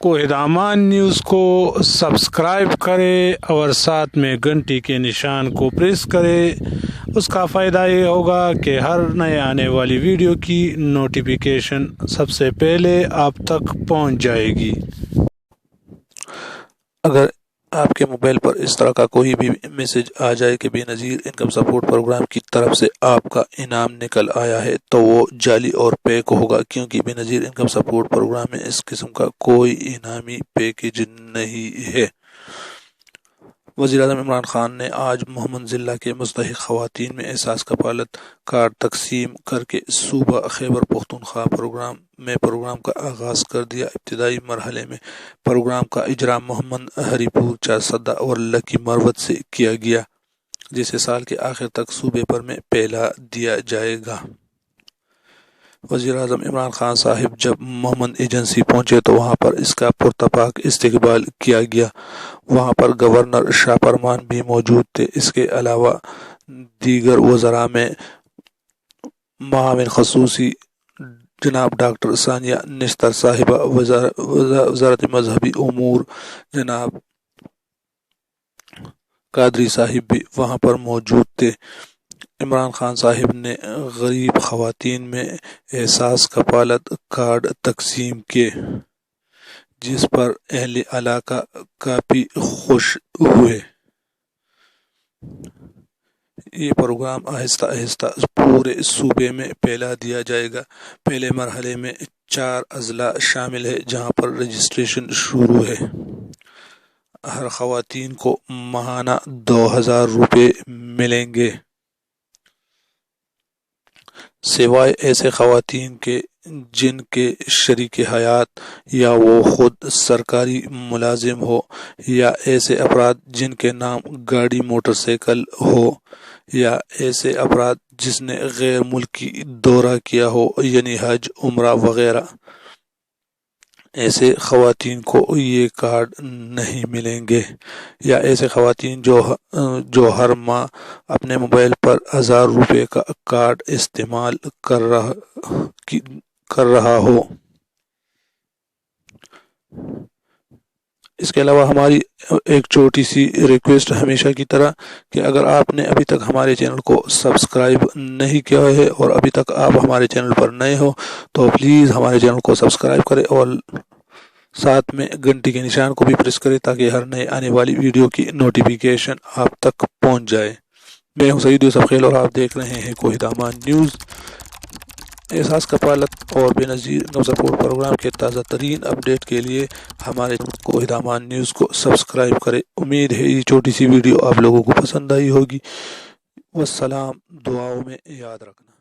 کوہدامان news کو subscribe کرے اور ساتھ میں گھنٹی کے نشان کو پریس کرے۔ اس کا فائدہ یہ ہوگا کہ ہر نئے آنے والی ویڈیو کی نوٹیفیکیشن سب سے پہلے آپ تک پہنچ جائے گی۔ اگر آپ کے موبائل پر اس طرح کا کوئی بھی میسج آ جائے کہ بے نظیر انکم سپورٹ پروگرام کی طرف سے آپ کا انعام نکل آیا ہے تو وہ جعلی اور پیک ہوگا، کیونکہ بے نظیر انکم سپورٹ پروگرام میں اس قسم کا کوئی انعامی پیکیج نہیں ہے۔ وزیر اعظم عمران خان نے آج محمد ضلع کے مستحق خواتین میں احساس کفالت کارڈ تقسیم کر کے صوبہ خیبر پختونخوا پروگرام کا آغاز کر دیا۔ ابتدائی مرحلے میں پروگرام کا اجرا محمد ہری پور، چارسدہ اور لکی مروت سے کیا گیا، جسے سال کے آخر تک صوبے بھر میں پھیلا دیا جائے گا۔ وزیر اعظم عمران خان صاحب جب محمد ایجنسی پہنچے تو وہاں پر اس کا پرتپاک استقبال کیا گیا۔ وہاں پر گورنر شاہ فرمان بھی موجود تھے۔ اس کے علاوہ دیگر وزراء میں معاون خصوصی جناب ڈاکٹر ثانیہ نشتر صاحبہ، وزارت مذہبی امور جناب قادری صاحب بھی وہاں پر موجود تھے۔ عمران خان صاحب نے غریب خواتین میں احساس کفالت کارڈ تقسیم کیے، جس پر اہل علاقہ کافی خوش ہوئے۔ یہ پروگرام آہستہ آہستہ پورے صوبے میں پھیلا دیا جائے گا۔ پہلے مرحلے میں 4 اضلاع شامل ہیں جہاں پر رجسٹریشن شروع ہے۔ ہر خواتین کو ماہانہ 2000 روپے ملیں گے، سوائے ایسے خواتین کے جن کے شریک حیات یا وہ خود سرکاری ملازم ہو، یا ایسے افراد جن کے نام گاڑی موٹر سائیکل ہو، یا ایسے افراد جس نے غیر ملکی دورہ کیا ہو یعنی حج، عمرہ وغیرہ۔ ایسے خواتین کو یہ کارڈ نہیں ملیں گے، یا ایسے خواتین جو ہر ماہ اپنے موبائل پر 1000 روپے کا کارڈ استعمال کر رہا ہو۔ اس کے علاوہ ہماری ایک چھوٹی سی ریکویسٹ ہمیشہ کی طرح کہ اگر آپ نے ابھی تک ہمارے چینل کو سبسکرائب نہیں کیا ہے اور ابھی تک آپ ہمارے چینل پر نئے ہو تو پلیز ہمارے چینل کو سبسکرائب کریں اور ساتھ میں گھنٹی کے نشان کو بھی پریس کریں تاکہ ہر نئے آنے والی ویڈیو کی نوٹیفیکیشن آپ تک پہنچ جائے۔ میں ہوں سعید یوسف خیل اور آپ دیکھ رہے ہیں کوہدامان نیوز۔ احساس کفالت اور بے نظیر انکم سپورٹ پروگرام کے تازہ ترین اپڈیٹ کے لیے ہمارے کوہدامان نیوز کو سبسکرائب کریں۔ امید ہے یہ چھوٹی سی ویڈیو آپ لوگوں کو پسند آئی ہوگی۔ والسلام، دعاؤں میں یاد رکھنا۔